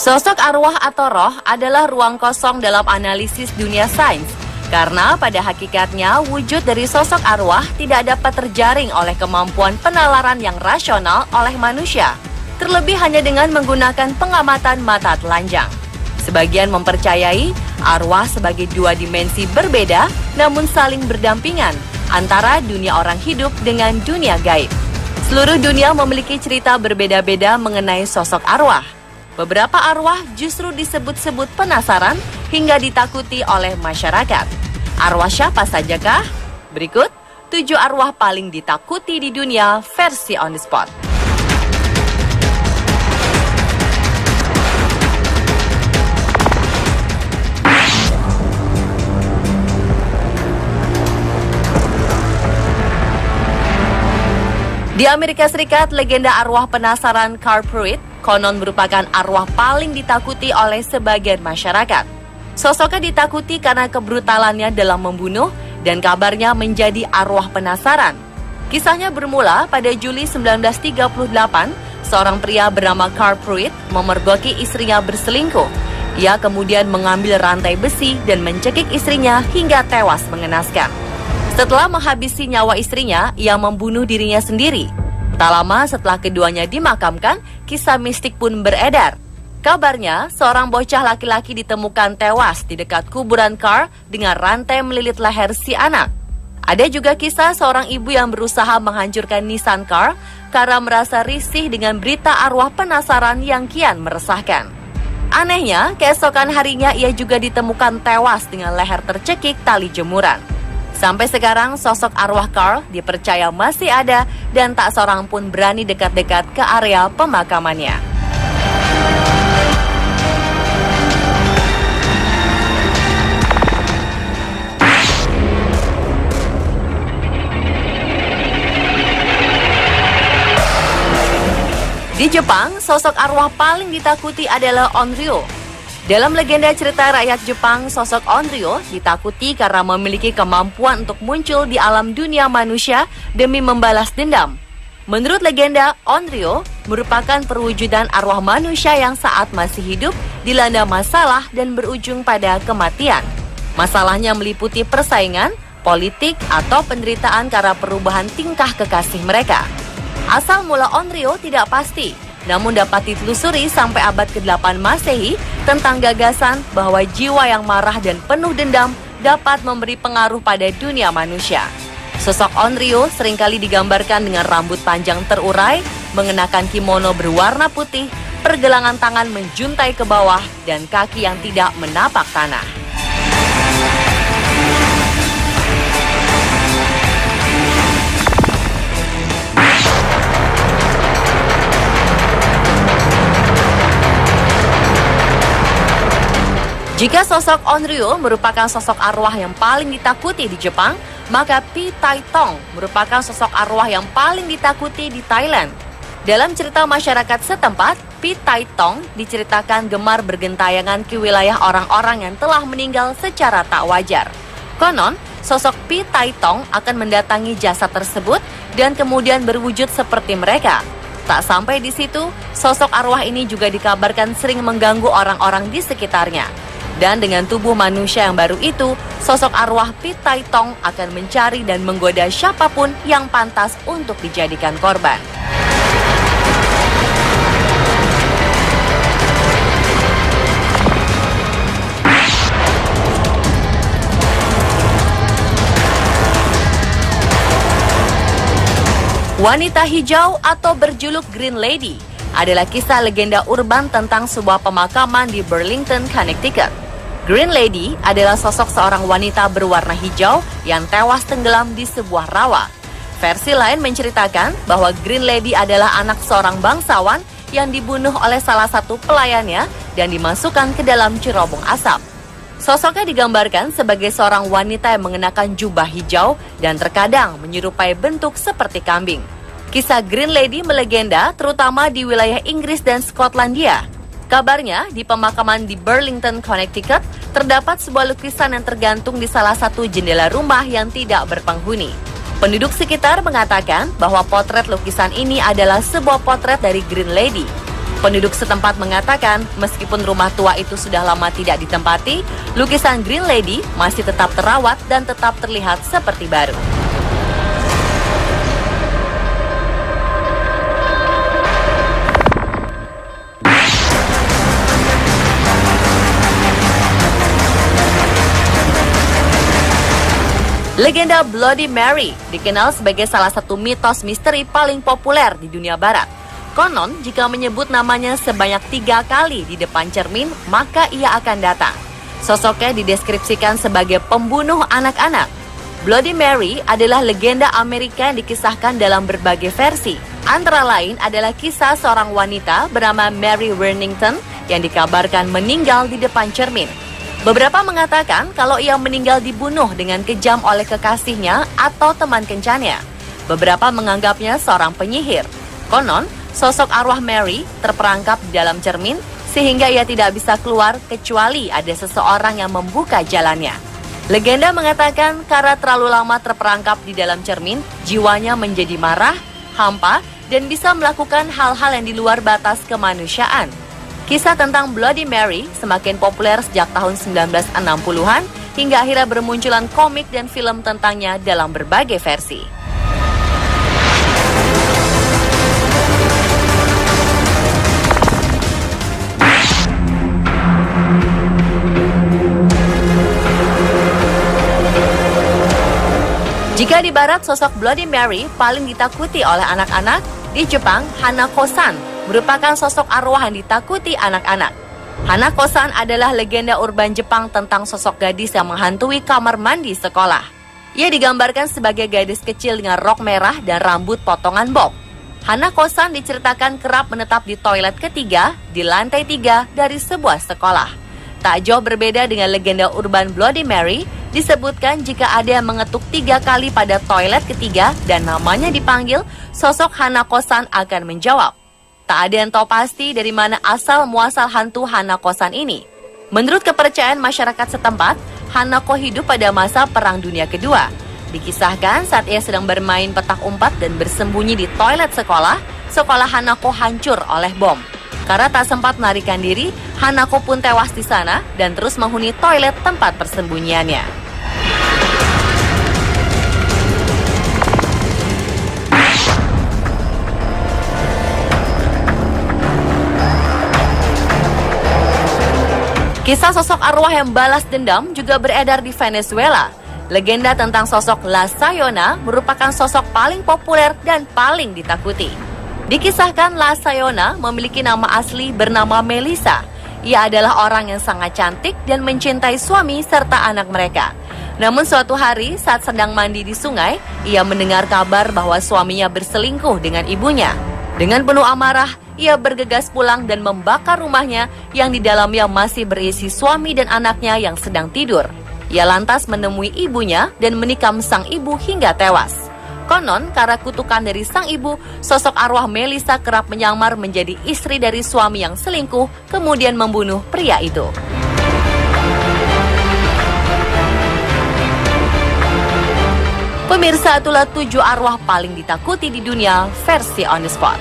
Sosok arwah atau roh adalah ruang kosong dalam analisis dunia sains. Karena pada hakikatnya wujud dari sosok arwah tidak dapat terjaring oleh kemampuan penalaran yang rasional oleh manusia. Terlebih hanya dengan menggunakan pengamatan mata telanjang. Sebagian mempercayai arwah sebagai dua dimensi berbeda namun saling berdampingan antara dunia orang hidup dengan dunia gaib. Seluruh dunia memiliki cerita berbeda-beda mengenai sosok arwah. Beberapa arwah justru disebut-sebut penasaran hingga ditakuti oleh masyarakat. Arwah siapa sajakah? Berikut 7 arwah paling ditakuti di dunia versi On The Spot. Di Amerika Serikat, legenda arwah penasaran Carl Pruitt konon merupakan arwah paling ditakuti oleh sebagian masyarakat. Sosoknya ditakuti karena kebrutalannya dalam membunuh dan kabarnya menjadi arwah penasaran. Kisahnya bermula pada Juli 1938, seorang pria bernama Carl Pruitt memergoki istrinya berselingkuh. Ia kemudian mengambil rantai besi dan mencekik istrinya hingga tewas mengenaskan. Setelah menghabisi nyawa istrinya, ia membunuh dirinya sendiri. Tak lama setelah keduanya dimakamkan, kisah mistik pun beredar. Kabarnya, seorang bocah laki-laki ditemukan tewas di dekat kuburan Carl dengan rantai melilit leher si anak. Ada juga kisah seorang ibu yang berusaha menghancurkan nisan Carl karena merasa risih dengan berita arwah penasaran yang kian meresahkan. Anehnya, keesokan harinya ia juga ditemukan tewas dengan leher tercekik tali jemuran. Sampai sekarang, sosok arwah Carl dipercaya masih ada dan tak seorang pun berani dekat-dekat ke area pemakamannya. Di Jepang, sosok arwah paling ditakuti adalah Onryo. Dalam legenda cerita rakyat Jepang, sosok Onryo ditakuti karena memiliki kemampuan untuk muncul di alam dunia manusia demi membalas dendam. Menurut legenda, Onryo merupakan perwujudan arwah manusia yang saat masih hidup dilanda masalah dan berujung pada kematian. Masalahnya meliputi persaingan, politik, atau penderitaan karena perubahan tingkah kekasih mereka. Asal mula Onryo tidak pasti, namun dapat ditelusuri sampai abad ke-8 Masehi tentang gagasan bahwa jiwa yang marah dan penuh dendam dapat memberi pengaruh pada dunia manusia. Sosok Onryo seringkali digambarkan dengan rambut panjang terurai, mengenakan kimono berwarna putih, pergelangan tangan menjuntai ke bawah, dan kaki yang tidak menapak tanah. Jika sosok Onryo merupakan sosok arwah yang paling ditakuti di Jepang, maka Pi Tai Tong merupakan sosok arwah yang paling ditakuti di Thailand. Dalam cerita masyarakat setempat, Pi Tai Tong diceritakan gemar bergentayangan ke wilayah orang-orang yang telah meninggal secara tak wajar. Konon, sosok Pi Tai Tong akan mendatangi jasad tersebut dan kemudian berwujud seperti mereka. Tak sampai di situ, sosok arwah ini juga dikabarkan sering mengganggu orang-orang di sekitarnya. Dan dengan tubuh manusia yang baru itu, sosok arwah Pi Tai Tong akan mencari dan menggoda siapapun yang pantas untuk dijadikan korban. Wanita hijau atau berjuluk Green Lady adalah kisah legenda urban tentang sebuah pemakaman di Burlington, Connecticut. Green Lady adalah sosok seorang wanita berwarna hijau yang tewas tenggelam di sebuah rawa. Versi lain menceritakan bahwa Green Lady adalah anak seorang bangsawan yang dibunuh oleh salah satu pelayannya dan dimasukkan ke dalam cerobong asap. Sosoknya digambarkan sebagai seorang wanita yang mengenakan jubah hijau dan terkadang menyerupai bentuk seperti kambing. Kisah Green Lady melegenda terutama di wilayah Inggris dan Skotlandia. Kabarnya, di pemakaman di Burlington, Connecticut, terdapat sebuah lukisan yang tergantung di salah satu jendela rumah yang tidak berpenghuni. Penduduk sekitar mengatakan bahwa potret lukisan ini adalah sebuah potret dari Green Lady. Penduduk setempat mengatakan meskipun rumah tua itu sudah lama tidak ditempati, lukisan Green Lady masih tetap terawat dan tetap terlihat seperti baru. Legenda Bloody Mary dikenal sebagai salah satu mitos misteri paling populer di dunia barat. Konon, jika menyebut namanya sebanyak 3 kali di depan cermin, maka ia akan datang. Sosoknya dideskripsikan sebagai pembunuh anak-anak. Bloody Mary adalah legenda Amerika yang dikisahkan dalam berbagai versi. Antara lain adalah kisah seorang wanita bernama Mary Worthington yang dikabarkan meninggal di depan cermin. Beberapa mengatakan kalau ia meninggal dibunuh dengan kejam oleh kekasihnya atau teman kencannya. Beberapa menganggapnya seorang penyihir. Konon, sosok arwah Mary terperangkap di dalam cermin sehingga ia tidak bisa keluar kecuali ada seseorang yang membuka jalannya. Legenda mengatakan karena terlalu lama terperangkap di dalam cermin, jiwanya menjadi marah, hampa, dan bisa melakukan hal-hal yang di luar batas kemanusiaan. Kisah tentang Bloody Mary semakin populer sejak tahun 1960-an hingga akhirnya bermunculan komik dan film tentangnya dalam berbagai versi. Jika di barat sosok Bloody Mary paling ditakuti oleh anak-anak, di Jepang Hanako-san merupakan sosok arwah yang ditakuti anak-anak. Hanako-san adalah legenda urban Jepang tentang sosok gadis yang menghantui kamar mandi sekolah. Ia digambarkan sebagai gadis kecil dengan rok merah dan rambut potongan bob. Hanako-san diceritakan kerap menetap di toilet ketiga di lantai 3 dari sebuah sekolah. Tak jauh berbeda dengan legenda urban Bloody Mary, disebutkan jika ada yang mengetuk 3 kali pada toilet ketiga dan namanya dipanggil, sosok Hanako-san akan menjawab. Tak ada yang tahu pasti dari mana asal muasal hantu Hanako-san ini. Menurut kepercayaan masyarakat setempat, Hanako hidup pada masa Perang Dunia Kedua. Dikisahkan saat ia sedang bermain petak umpat dan bersembunyi di toilet sekolah, sekolah Hanako hancur oleh bom. Karena tak sempat melarikan diri, Hanako pun tewas di sana dan terus menghuni toilet tempat persembunyiannya. Kisah sosok arwah yang balas dendam juga beredar di Venezuela. Legenda tentang sosok La Sayona merupakan sosok paling populer dan paling ditakuti. Dikisahkan La Sayona memiliki nama asli bernama Melissa. Ia adalah orang yang sangat cantik dan mencintai suami serta anak mereka. Namun suatu hari saat sedang mandi di sungai, ia mendengar kabar bahwa suaminya berselingkuh dengan ibunya. Dengan penuh amarah, ia bergegas pulang dan membakar rumahnya yang di dalamnya masih berisi suami dan anaknya yang sedang tidur. Ia lantas menemui ibunya dan menikam sang ibu hingga tewas. Konon, karena kutukan dari sang ibu, sosok arwah Melissa kerap menyamar menjadi istri dari suami yang selingkuh, kemudian membunuh pria itu. Pemirsa, itulah 7 arwah paling ditakuti di dunia versi On The Spot.